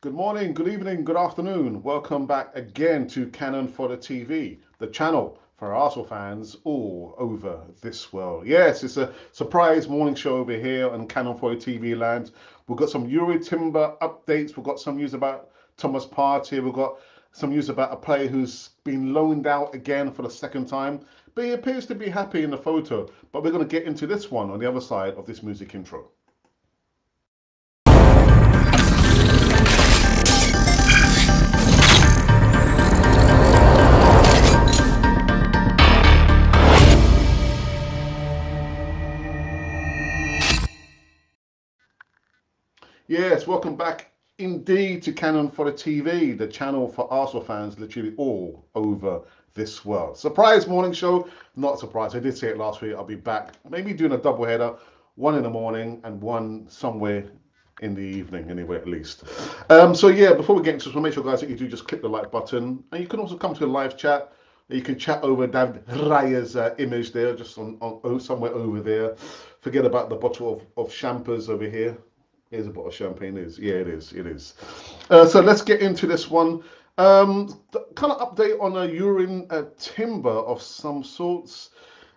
Good morning, good evening, good afternoon. Welcome back again to Cannon Fodder TV, the channel for Arsenal fans all over this world. Yes, it's a surprise morning show over here on Cannon Fodder TV land. We've got some Yuri Timber updates. We've got some news about Thomas Partey. We've got some news about a player who's been loaned out again for the second time. But he appears to be happy in the photo. But we're going to get into this one on the other side of this music intro. Yes, welcome back indeed to Cannon for the TV, the channel for Arsenal fans literally all over this world. Surprise morning show, not surprised. I did say it last week. I'll be back, maybe doing a double header, one in the morning and one somewhere in the evening, anyway, at least. So yeah, before we get into this, we'll make sure, guys, that you do just click the like button, and you can also come to a live chat. You can chat over David Raya's image there, just on somewhere over there. Forget about the bottle of champers over here. Here's a bottle of champagne. It is. Yeah, it is. It is. So let's get into this one. Kind of update on a urine timber of some sorts.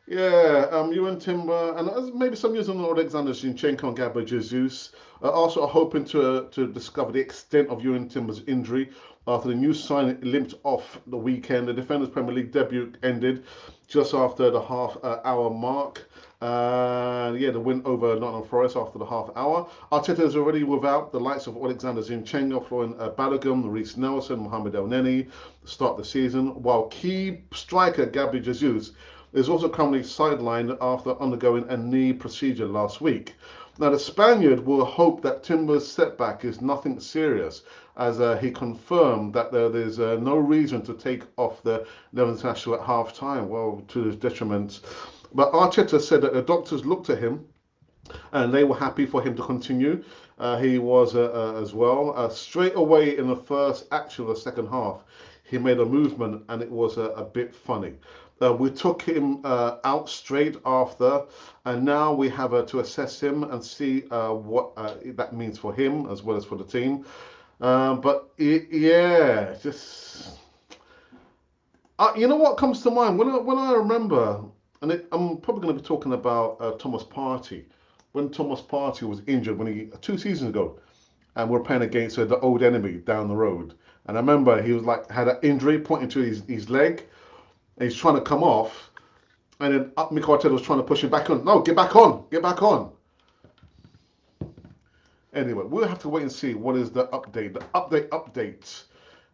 Yeah, urine timber, and maybe some news on Alexander Zinchenko and Gabriel Jesus. Also hoping to discover the extent of urine timber's injury after the new sign limped off the weekend. The Defenders Premier League debut ended just after the half-hour mark. Yeah, the win over Nottingham Forest after the half hour. Arteta is already without the likes of Alexander Zinchenko, Florian Balogun, Reece Nelson, Mohamed El Neni to start the season, while key striker Gabriel Jesus is also currently sidelined after undergoing a knee procedure last week. Now, the Spaniard will hope that Timber's setback is nothing serious, as he confirmed that there's no reason to take off the Netherlands national at half time, well, to his detriment. But Arteta said that the doctors looked at him and they were happy for him to continue. He was as well. Straight away in the first action of the second half, he made a movement and it was a bit funny. We took him out straight after, and now we have to assess him and see what that means for him as well as for the team. Yeah, just you know what comes to mind when I remember, and I'm probably going to be talking about Thomas Partey. When Thomas Partey was injured when he 2 seasons ago, and we're playing against the old enemy down the road. And I remember he was like had an injury pointing to his leg, and he's trying to come off, and then Mikel Arteta was trying to push him back on. No, get back on, get back on. Anyway, we'll have to wait and see what is the update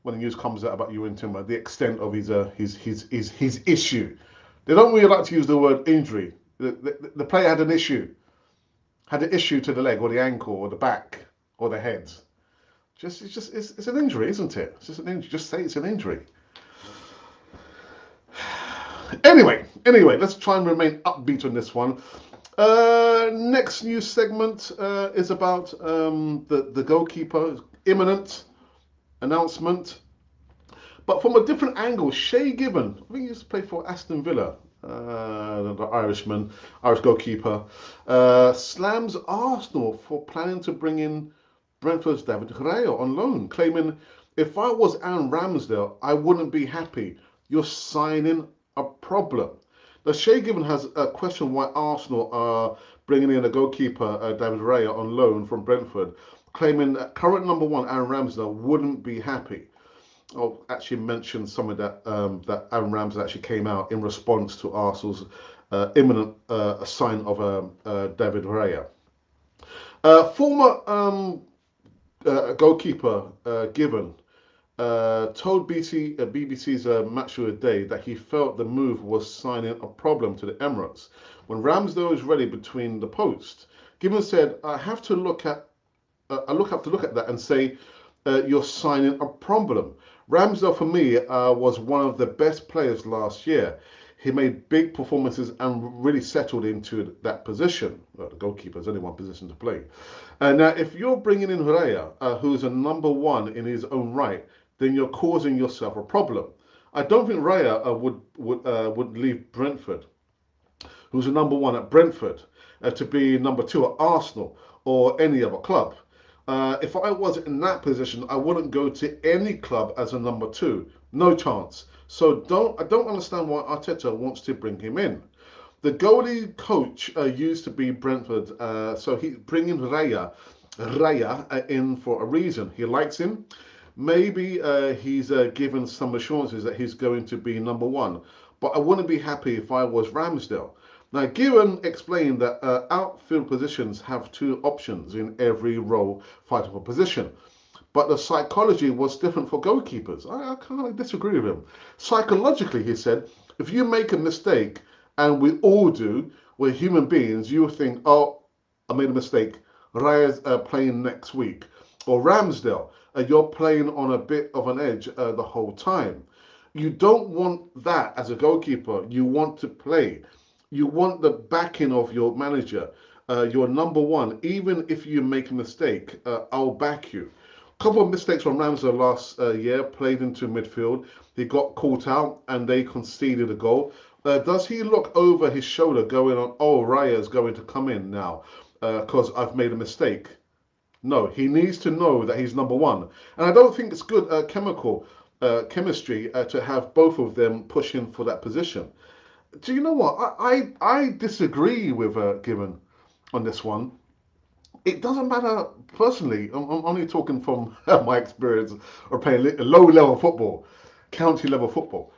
when the news comes out about Ewan Timber, the extent of his issue. They don't really like to use the word injury. The player had an issue to the leg or the ankle or the back or the head. It's an injury, isn't it? It's just an injury. Just say it's an injury. Anyway, let's try and remain upbeat on this one. Next news segment is about the goalkeeper. Imminent announcement, but from a different angle. Shay Given, I think he used to play for Aston Villa, the Irishman, Irish goalkeeper, slams Arsenal for planning to bring in Brentford's David Raya on loan, claiming, "If I was Aaron Ramsdale, I wouldn't be happy. You're signing a problem." Now, Shay Given has a question why Arsenal are bringing in a goalkeeper, David Raya, on loan from Brentford, claiming that current number one, Aaron Ramsdale, wouldn't be happy. I'll actually mention some of that, that Aaron Ramsdale actually came out in response to Arsenal's imminent sign of David Raya. Former goalkeeper Given told BBC's Match of the Day that he felt the move was signing a problem to the Emirates. When Ramsdale is ready between the posts, Given said, "I have to look at that and say, you're signing a problem. Ramsdale for me was one of the best players last year. He made big performances and really settled into that position." Well, the goalkeeper is only one position to play. Now, if you're bringing in Raya, who's a number one in his own right, then you're causing yourself a problem. I don't think Raya would leave Brentford, who's a number one at Brentford, to be number two at Arsenal or any other club. If I was in that position, I wouldn't go to any club as a number two. No chance. So I don't understand why Arteta wants to bring him in. The goalie coach used to be Brentford, so he's bringing Raya in for a reason. He likes him. Maybe he's given some assurances that he's going to be number one. But I wouldn't be happy if I was Ramsdale. Now, Given explained that outfield positions have two options in every role fighting for position. But the psychology was different for goalkeepers. I kind of disagree with him. Psychologically, he said, if you make a mistake, and we all do, we're human beings, you think, oh, I made a mistake. Raya's playing next week. Or Ramsdale, you're playing on a bit of an edge the whole time. You don't want that as a goalkeeper. You want to play. You want the backing of your manager. You're number one. Even if you make a mistake, I'll back you. A couple of mistakes from Ramsdale last year, played into midfield. He got caught out and they conceded a goal. Does he look over his shoulder going on, oh, Raya's going to come in now because I've made a mistake? No, he needs to know that he's number one. And I don't think it's good chemistry to have both of them pushing for that position. Do you know what? I disagree with Given on this one. It doesn't matter personally. I'm only talking from my experience of playing low level football, county level football.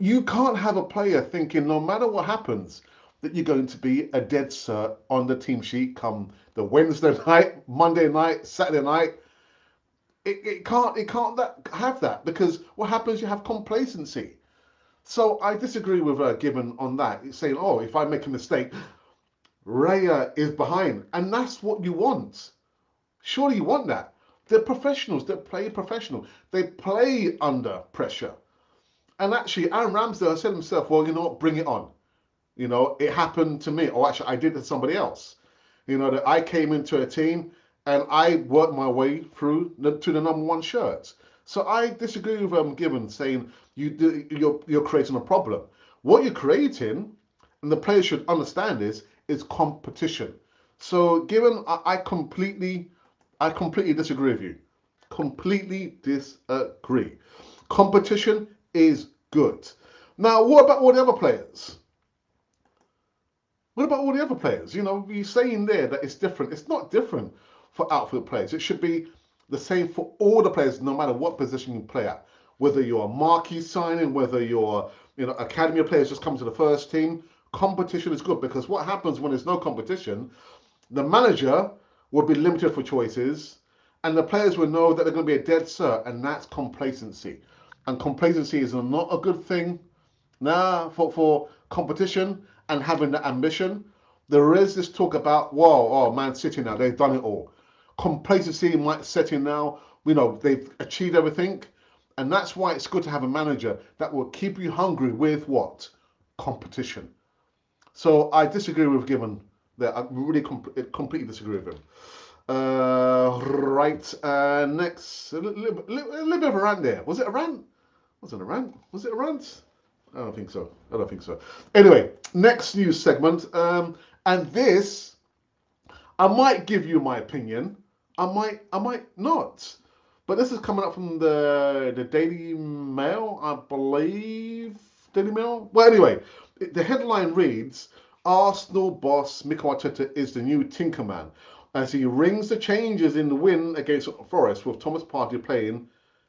You can't have a player thinking no matter what happens that you're going to be a dead cert on the team sheet come the Wednesday night, Monday night, Saturday night. It can't have that because what happens? You have complacency. So I disagree with Given on that. It's saying, oh, if I make a mistake, Raya is behind, and that's what you want. Surely you want that. They're professionals. They play professional. They play under pressure. And actually, Aaron Ramsdale said himself, well, you know what, bring it on. It happened to me, or actually, I did it to somebody else. That I came into a team and I worked my way through to the number one shirt. So I disagree with Given saying you're creating a problem. What you're creating, and the players should understand is competition. So Given, I completely disagree with you. Completely disagree. Competition is good. Now, what about all the other players? What about all the other players? You're saying there that it's different. It's not different for outfield players. It should be the same for all the players, no matter what position you play at. Whether you're a marquee signing, whether you're, academy players just come to the first team. Competition is good because what happens when there's no competition? The manager will be limited for choices, and the players will know that they're going to be a dead cert, and that's complacency. And complacency is not a good thing now for competition and having the ambition. There is this talk about, whoa, oh, Man City now, they've done it all. Complacency might set in now. They've achieved everything. And that's why it's good to have a manager that will keep you hungry with what? Competition. So I disagree with Given there. I really completely disagree with him. Right. Next, a little bit of a rant there. Was it a rant? Was it a rant? Was it a rant? I don't think so. I don't think so. Anyway, next news segment. And this, I might give you my opinion. I might not. But this is coming up from the Daily Mail, I believe. Daily Mail? Well, anyway, the headline reads, Arsenal boss Mikel Arteta is the new Tinkerman as he rings the changes in the win against Forest with Thomas Partey playing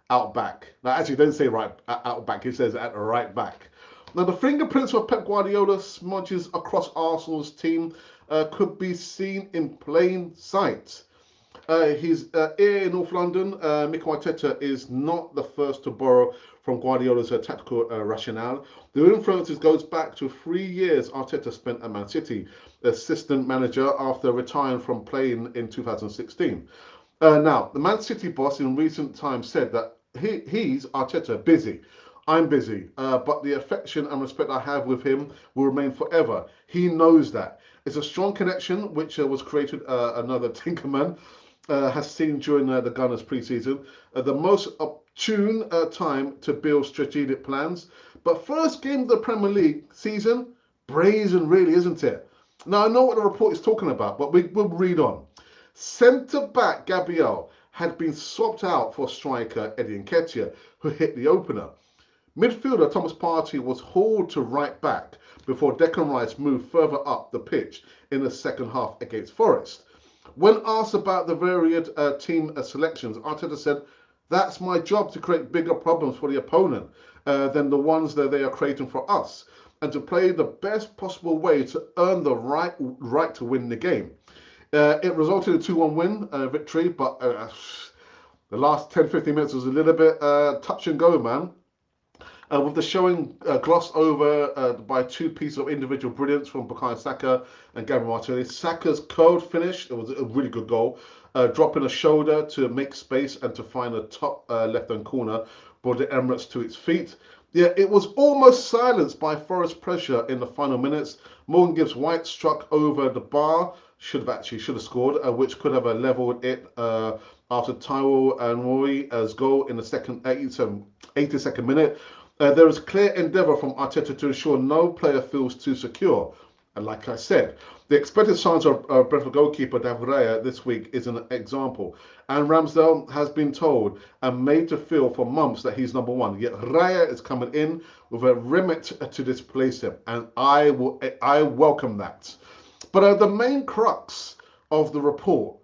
out back. Now, actually, it doesn't say right out back. It says at the right back. Now, the fingerprints of Pep Guardiola smudges across Arsenal's team could be seen in plain sight. He's here in North London. Mikel Arteta is not the first to borrow from Guardiola's tactical rationale. The influences goes back to 3 years Arteta spent at Man City, assistant manager after retiring from playing in 2016. Now, the Man City boss in recent times said that he's Arteta busy. I'm busy, but the affection and respect I have with him will remain forever. He knows that. It's a strong connection which was created, another Tinkerman has seen during the Gunners pre-season. The most opportune time to build strategic plans. But first game of the Premier League season, brazen really, isn't it? Now, I know what the report is talking about, but we'll read on. Centre-back Gabriel had been swapped out for striker Eddie Nketiah, who hit the opener. Midfielder Thomas Partey was hauled to right back before Declan Rice moved further up the pitch in the second half against Forest. When asked about the varied team selections, Arteta said, "That's my job, to create bigger problems for the opponent than the ones that they are creating for us, and to play the best possible way to earn the right to win the game." It resulted in a 2-1 win victory, but the last 10-15 minutes was a little bit touch and go, man. With the showing glossed over by two pieces of individual brilliance from Bukayo Saka and Gabriel Martinelli. Saka's curled finish, it was a really good goal, dropping a shoulder to make space and to find the top left-hand corner, brought the Emirates to its feet. Yeah, it was almost silenced by Forest pressure in the final minutes. Morgan Gibbs-White struck over the bar, should have scored, which could have levelled it after Taiwo and Roy's goal in the 82nd minute. There is clear endeavour from Arteta to ensure no player feels too secure. And like I said, the expected signs of Brentford goalkeeper David Raya this week is an example. And Ramsdale has been told and made to feel for months that he's number one. Yet Raya is coming in with a remit to displace him. And I welcome that. But the main crux of the report,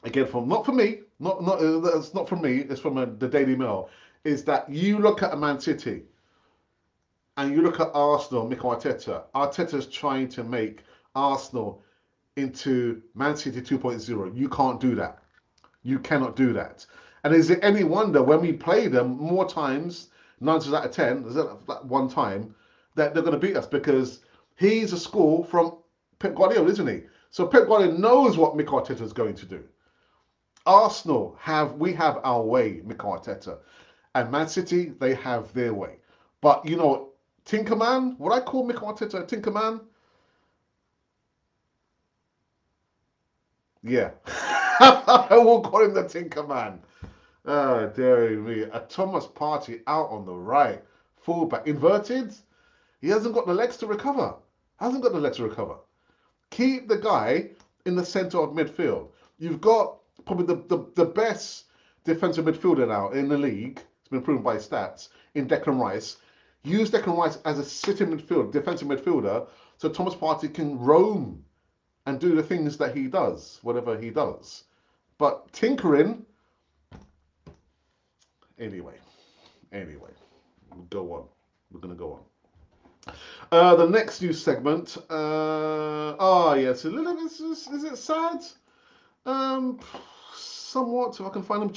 again, not from me, it's not from me, it's from the Daily Mail, is that you look at a Man City and you look at Arsenal, Mikel Arteta. Arteta's trying to make Arsenal into Man City 2.0. You can't do that. You cannot do that. And is it any wonder when we play them more times, 9 times out of 10, is that one time, that they're going to beat us? Because he's a school from Pep Guardiola, isn't he? So Pep Guardiola knows what Mikel Arteta is going to do. Arsenal we have our way, Mikel Arteta. And Man City, they have their way. But, you know, Tinkerman, what I call Mikel Arteta a Tinkerman? Yeah. I will call him the Tinkerman. Oh, dearie me. A Thomas Partey out on the right. Fullback. Inverted. He hasn't got the legs to recover. Keep the guy in the centre of midfield. You've got probably the best defensive midfielder now in the league. It's been proven by stats in Declan Rice. Use Declan Rice as a sitting defensive midfielder, so Thomas Partey can roam and do the things that he does, whatever he does. But tinkering, anyway, go on. We're gonna go on. The next news segment. Yes, a little bit. Is it sad? Somewhat. If I can find him,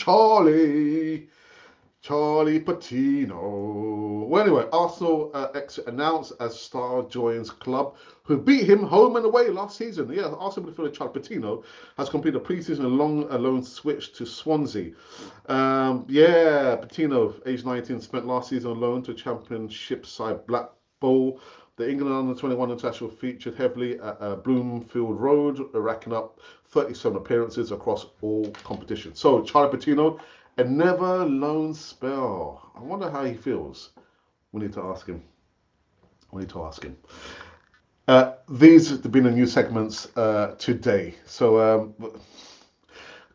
Charlie Patino. Well, anyway, Arsenal exit announced as Star joins club, who beat him home and away last season. Yeah, Arsenal midfielder Charlie Patino has completed a pre-season loan switch to Swansea. Patino, age 19, spent last season on loan to Championship side Blackpool. The England under-21 international featured heavily at Bloomfield Road, racking up 37 appearances across all competitions. So, Charlie Patino, a never loan spell. I wonder how he feels. We need to ask him. These have been the new segments today. So,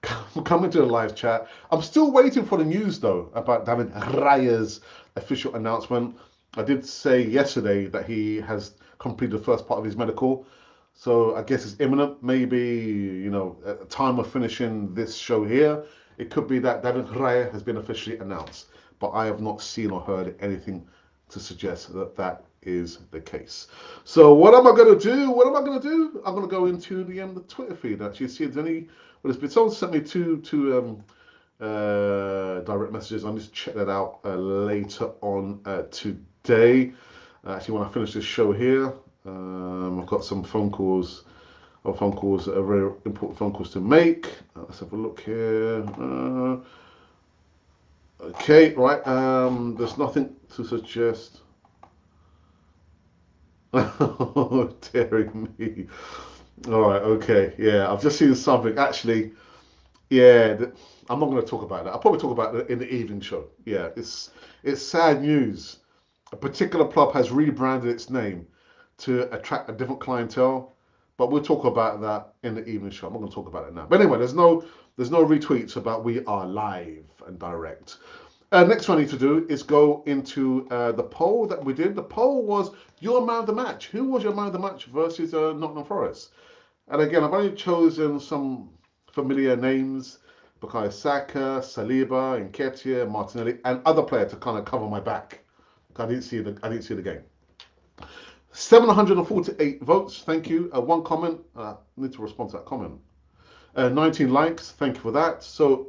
coming to the live chat. I'm still waiting for the news, though, about David Raya's official announcement. I did say yesterday that he has completed the first part of his medical. So I guess it's imminent. Maybe, at the time of finishing this show here, it could be that David Raya has been officially announced. But I have not seen or heard anything to suggest that that is the case. So what am I going to do? I'm going to go into the Twitter feed. Actually, see if there's any. Well, someone sent me two direct messages. I'll just check that out later on today. Actually, when I finish this show here, I've got some phone calls that are very important phone calls to make. Let's have a look here. Okay, right. There's nothing to suggest. Oh, dearie me. All right, okay. Yeah, I've just seen something. Actually, yeah, I'm not going to talk about that. I'll probably talk about it in the evening show. Yeah, it's sad news. A particular club has rebranded its name to attract a different clientele, But we'll talk about that in the evening show. I'm not going to talk about it now. But anyway, there's no retweets about we are live and direct. Next one I need to do is go into the poll that we did. The poll was your man of the match. Who was your man of the match versus Nottingham Forest? And again, I've only chosen some familiar names: Bukayo Saka, Saliba, Nketiah, Martinelli, and other players to kind of cover my back. I didn't see the game. 748 votes. Thank you. One comment. I need to respond to that comment. 19 likes. Thank you for that. So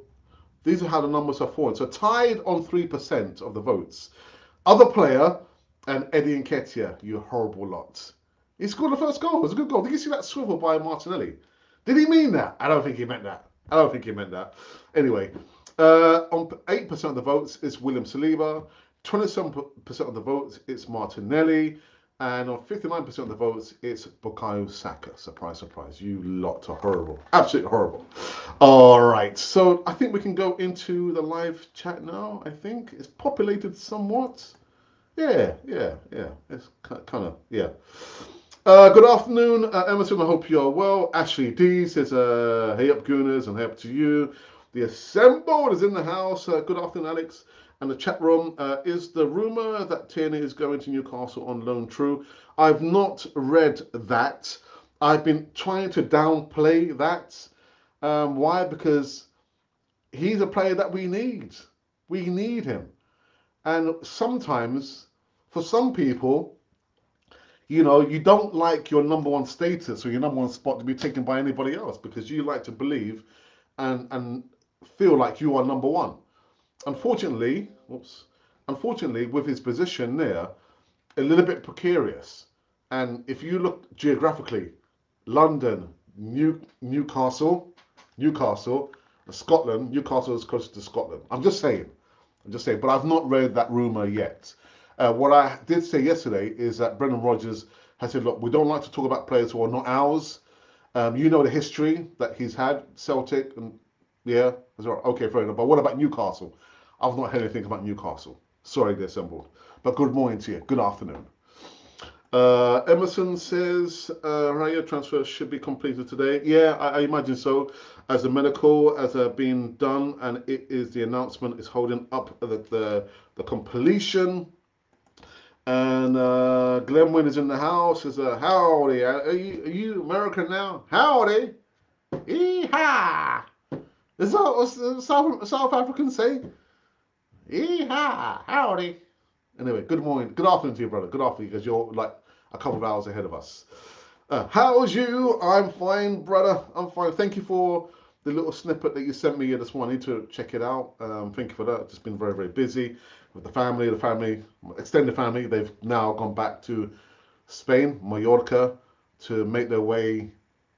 these are how the numbers are falling. So tied on 3% of the votes. Other player and Eddie Nketiah, you horrible lot. He scored the first goal. It was a good goal. Did you see that swivel by Martinelli? Did he mean that? I don't think he meant that. I don't think he meant that. Anyway, on 8% of the votes, it's William Saliba. 27% of the votes, it's Martinelli. And on 59% of the votes, it's Bukayo Saka. Surprise, surprise. You lot are horrible. Absolutely horrible. All right. So I think we can go into the live chat now, I think. It's populated somewhat. Yeah. It's kind of, yeah. Good afternoon, Emerson. I hope you're well. Ashley D says, hey up, Gooners, and hey up to you. The Assembled is in the house. Good afternoon, Alex. And the chat room, is the rumour that Tierney is going to Newcastle on loan true? I've not read that. I've been trying to downplay that. Why? Because he's a player that we need. We need him. And sometimes, for some people, you don't like your number one status or your number one spot to be taken by anybody else because you like to believe and feel like you are number one. Unfortunately, with his position there, a little bit precarious. And if you look geographically, London, Newcastle, Scotland, Newcastle is closer to Scotland. I'm just saying, but I've not read that rumour yet. What I did say yesterday is that Brendan Rodgers has said, look, we don't like to talk about players who are not ours. You know the history that he's had, Celtic, and yeah, okay, fair enough. But what about Newcastle? I've not heard anything about Newcastle. Sorry, they're assembled. But good morning to you. Good afternoon. Emerson says Raya transfer should be completed today. Yeah, I imagine so. As the medical has been done, and it is the announcement is holding up the completion. And Glenwyn is in the house. Says howdy. Are you American now? Howdy. Yeehaw. Is that what South Africans say? Yeehaw. Howdy. Anyway, good morning. Good afternoon to you, brother. Good afternoon, because you're like a couple of hours ahead of us. How's you? I'm fine, brother. I'm fine. Thank you for the little snippet that you sent me this morning. I need to check it out. Thank you for that. Just been very, very busy with the family, extended family. They've now gone back to Spain, Mallorca, to make their way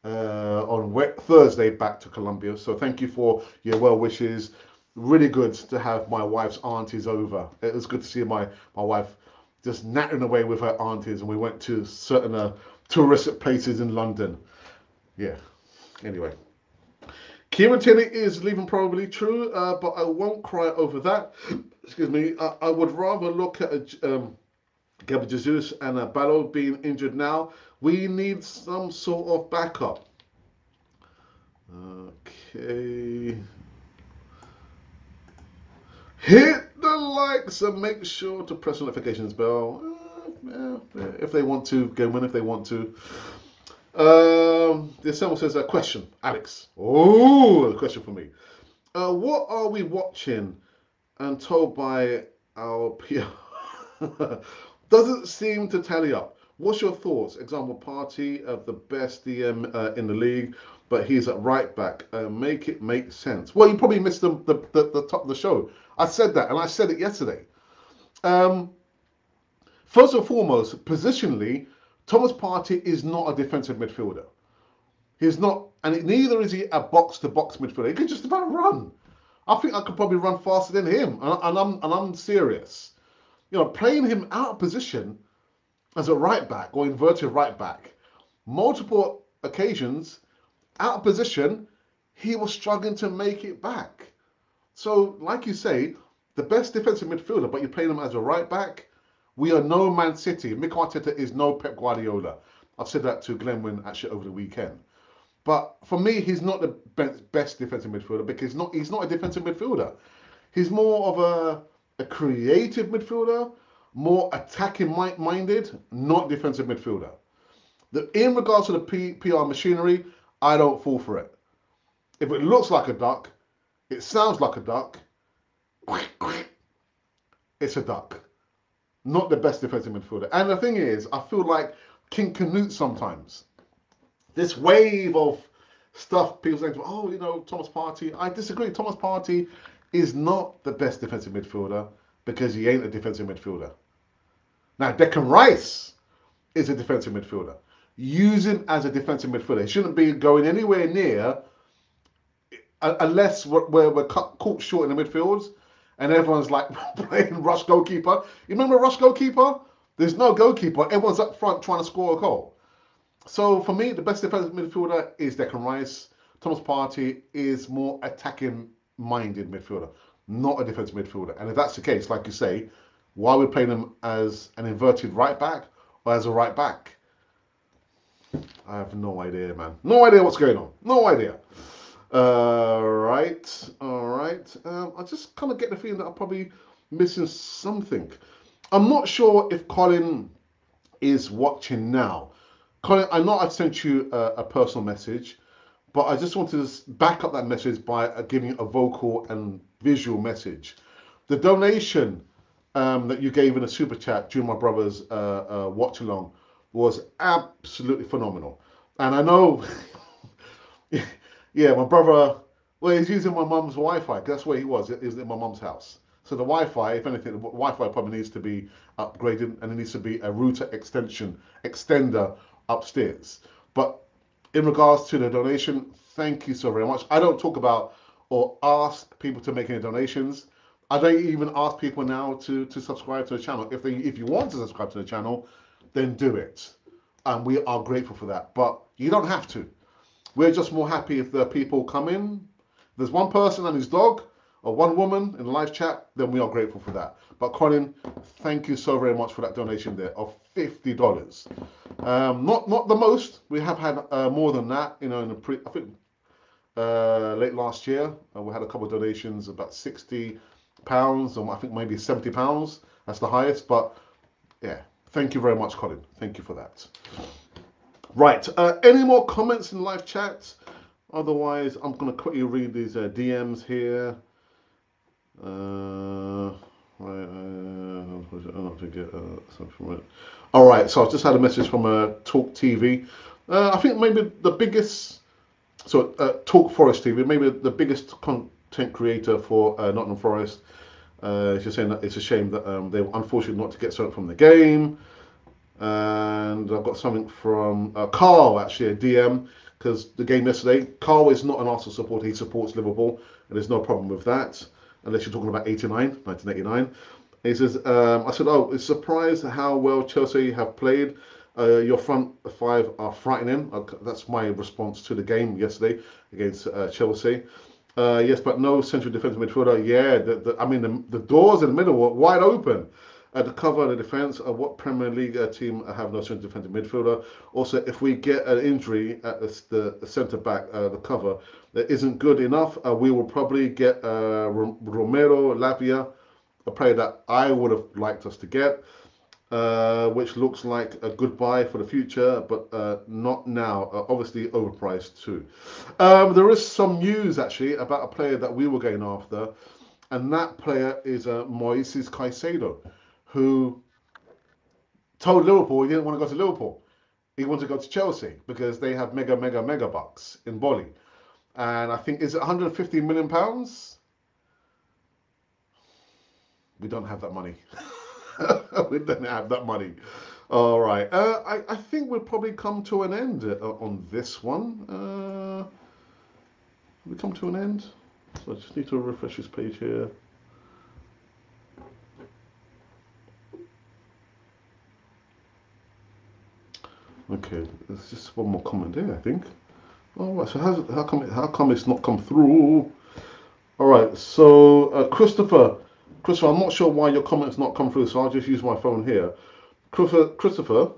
on Thursday back to Colombia. So thank you for your well wishes. Really good to have my wife's aunties over. It was good to see my wife just nattering away with her aunties, and we went to certain touristic places in London. Yeah. Anyway, Kieran Tierney is leaving probably true, but I won't cry over that. Excuse me. I would rather look at Gabriel Jesus and Ballo being injured now. We need some sort of backup. Okay. Hit the likes and make sure to press the notifications bell. If they want to, go in if they want to. The assemble says a question, Alex. Oh, a question for me. What are we watching and told by our PR? Doesn't seem to tally up. What's your thoughts? Example, Partey of the best DM in the league, but he's at right back. Make it make sense. Well, you probably missed the top of the show. I said that, and I said it yesterday. First and foremost, positionally, Thomas Partey is not a defensive midfielder. He's not, and neither is he a box-to-box midfielder. He can just about run. I think I could probably run faster than him, and I'm serious. Playing him out of position as a right back or inverted right back, multiple occasions out of position, he was struggling to make it back. So, like you say, the best defensive midfielder, but you're playing him as a right back. We are no Man City. Mikel Arteta is no Pep Guardiola. I've said that to Glenwyn actually over the weekend. But for me, he's not the best defensive midfielder because he's not a defensive midfielder. He's more of a creative midfielder, more attacking minded, not defensive midfielder. In regards to the PR machinery, I don't fall for it. If it looks like a duck, it sounds like a duck, it's a duck. Not the best defensive midfielder. And the thing is, I feel like King Canute sometimes. This wave of stuff, people saying, oh, you know, Thomas Partey. I disagree. Thomas Partey is not the best defensive midfielder because he ain't a defensive midfielder. Now, Declan Rice is a defensive midfielder. Use him as a defensive midfielder. He shouldn't be going anywhere near, unless we're caught short in the midfields and everyone's like playing rush goalkeeper. You remember rush goalkeeper? There's no goalkeeper. Everyone's up front trying to score a goal. So for me, the best defensive midfielder is Declan Rice. Thomas Partey is more attacking-minded midfielder, not a defensive midfielder. And if that's the case, like you say, why are we playing him as an inverted right back or as a right back? I have no idea, man. No idea what's going on. No idea. Right. All right. I just kind of get the feeling that I'm probably missing something. I'm not sure if Colin is watching now. Colin, I know I've sent you a personal message, but I just want to back up that message by giving a vocal and visual message. The donation that you gave in a super chat during my brother's watch along was absolutely phenomenal. And I know, yeah, my brother, well, he's using my mum's Wi-Fi. That's where he was. It was in my mum's house. So the Wi-Fi, if anything, the Wi-Fi probably needs to be upgraded, and it needs to be a router extender upstairs. But in regards to the donation, thank you so very much. I don't talk about or ask people to make any donations. I don't even ask people now to subscribe to the channel. If you want to subscribe to the channel, then do it. And we are grateful for that. But you don't have to. We're just more happy if the people come in. There's one person and his dog, or one woman in the live chat, then we are grateful for that. But Colin, thank you so very much for that donation there of $50. Not the most. We have had more than that. You know, I think late last year we had a couple of donations, about £60, or I think maybe £70. That's the highest. But yeah, thank you very much, Colin. Thank you for that. Right. Any more comments in live chat? Otherwise, I'm going to quickly read these DMs here. All right, so I've just had a message from Talk TV. I think maybe the biggest, Talk Forest TV, maybe the biggest content creator for Nottingham Forest. She's saying that it's a shame that they were unfortunate not to get something from the game. And I've got something from Carl, actually, a DM, because the game yesterday, Carl is not an Arsenal supporter, he supports Liverpool, and there's no problem with that, unless you're talking about 1989. He says, I said, oh, it's surprised how well Chelsea have played. Your front five are frightening. That's my response to the game yesterday against Chelsea. Yes, but no central defensive midfielder. Yeah, I mean, the doors in the middle were wide open. To cover the defence, what Premier League team have no central defensive midfielder? Also, if we get an injury at the centre back, the cover that isn't good enough, we will probably get Romero Lavia, a player that I would have liked us to get, which looks like a good buy for the future, but not now. Obviously overpriced too. There is some news actually about a player that we were going after, and that player is Moises Caicedo, who told Liverpool he didn't want to go to Liverpool. He wanted to go to Chelsea because they have mega bucks in Bolly. And I think, is it £150 million? We don't have that money. We don't have that money. All right. I think we'll probably come to an end on this one. We come to an end. So I just need to refresh this page here. Okay, there's just one more comment there, I think. All right, so how come it's not come through? All right, so Christopher, I'm not sure why your comment's not come through, so I'll just use my phone here. Christopher,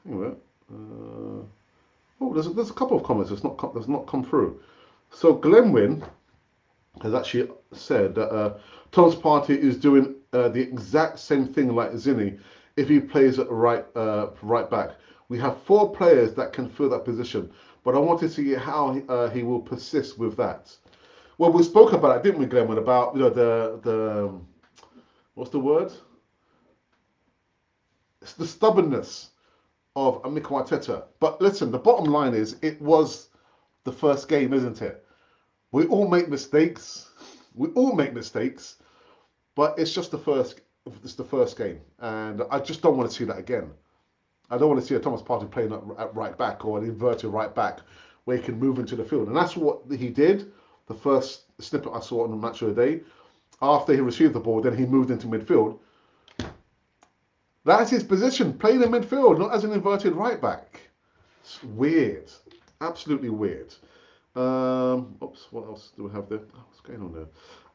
anyway, Oh, there's a couple of comments that's not come through. So Glenwyn has actually said that Thomas Partey is doing the exact same thing like Zinni if he plays at right back. We have four players that can fill that position, but I want to see how he will persist with that. Well, we spoke about it, didn't we, Glenn? About the what's the word? It's the stubbornness of Mikel Arteta. But listen, the bottom line is it was the first game, isn't it? We all make mistakes. We all make mistakes, but it's just the first. It's the first game, and I just don't want to see that again. I don't want to see a Thomas Partey playing at right back or an inverted right back where he can move into the field, and that's what he did. The first snippet I saw on the match of the day, after he received the ball, then he moved into midfield. That's his position, playing in midfield, not as an inverted right back. It's weird, absolutely weird. Oops, what else do we have there? Oh, what's going on there?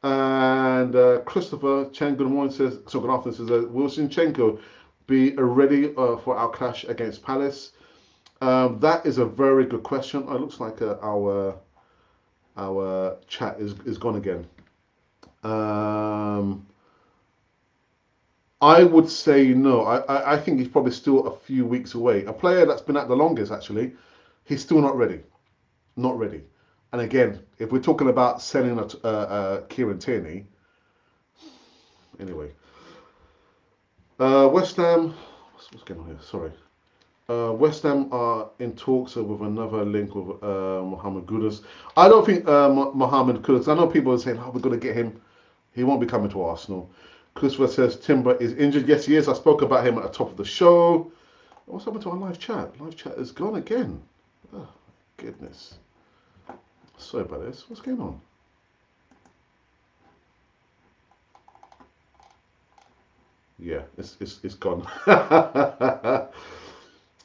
And Christopher Chen, good morning, says, so good afternoon, says, will Zinchenko be ready for our clash against Palace? That is a very good question. It looks like our chat is gone again. I would say no. I think he's probably still a few weeks away. A player that's been out the longest, actually, he's still not ready. Not ready. And again, if we're talking about selling Kieran Tierney, anyway. West Ham, what's going on here? Sorry. West Ham are in talks with another link with Mohamed Kudus. I don't think Mohamed Kudus, I know people are saying, oh, we're going to get him. He won't be coming to Arsenal. Christopher says Timber is injured. Yes, he is. I spoke about him at the top of the show. What's happened to our live chat? Live chat is gone again. Oh, goodness. Sorry about this. What's going on? Yeah, it's gone.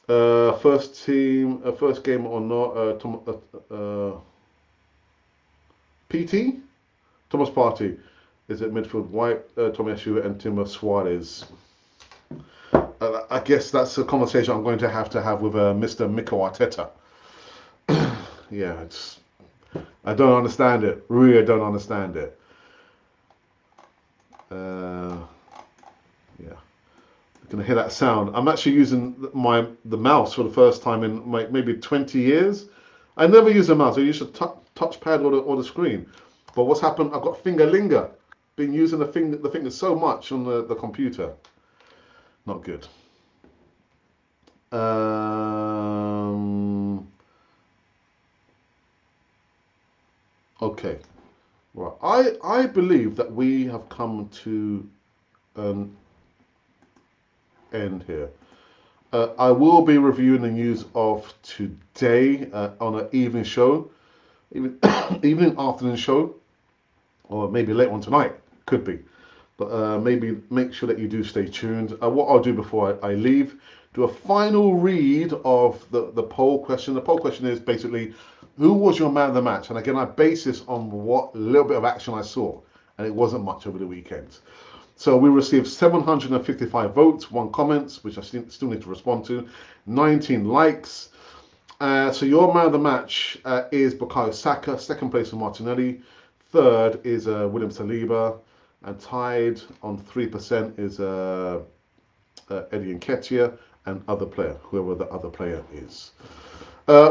First team, first game or not? PT Thomas Partey is at midfield. White, Tomiyasu, and Timber Suarez. I guess that's a conversation I'm going to have with Mr. Mikel Arteta. Yeah, I don't understand it. Really, I don't understand it. Yeah, you can hear that sound. I'm actually using the mouse for the first time in maybe 20 years. I never use a mouse. I use a touchpad or the screen. But what's happened? I've got finger linger. Been using the finger so much on the computer. Not good. Okay. Right. I believe that we have come to an end here. I will be reviewing the news of today on an evening show, evening afternoon show, or maybe late one tonight. Could be. But maybe make sure that you do stay tuned. What I'll do before I leave, do a final read of the poll question. The poll question is basically, who was your man of the match? And again, I base this on what little bit of action I saw, and it wasn't much over the weekend. So we received 755 votes, 1 comment, which I still need to respond to, 19 likes. So your man of the match is Bukayo Saka, second place for Martinelli, third is William Saliba, and tied on 3% is Eddie Nketiah and other player, whoever the other player is.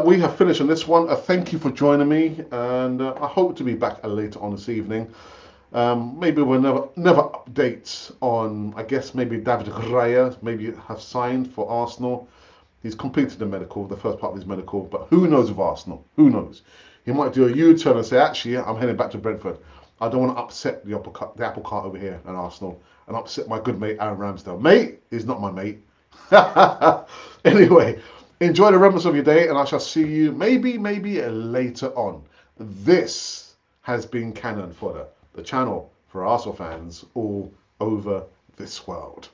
We have finished on this one. Thank you for joining me, and I hope to be back later on this evening. Maybe we'll never update on, I guess maybe David Raya maybe have signed for Arsenal. He's completed the first part of his medical, but who knows with Arsenal? Who knows? He might do a U-turn and say, actually, I'm heading back to Brentford. I don't want to upset the apple cart over here at Arsenal and upset my good mate Aaron Ramsdale. Mate is not my mate. Anyway, enjoy the remnants of your day, and I shall see you maybe later on. This has been Cannon Fodder, the channel for Arsenal fans all over this world.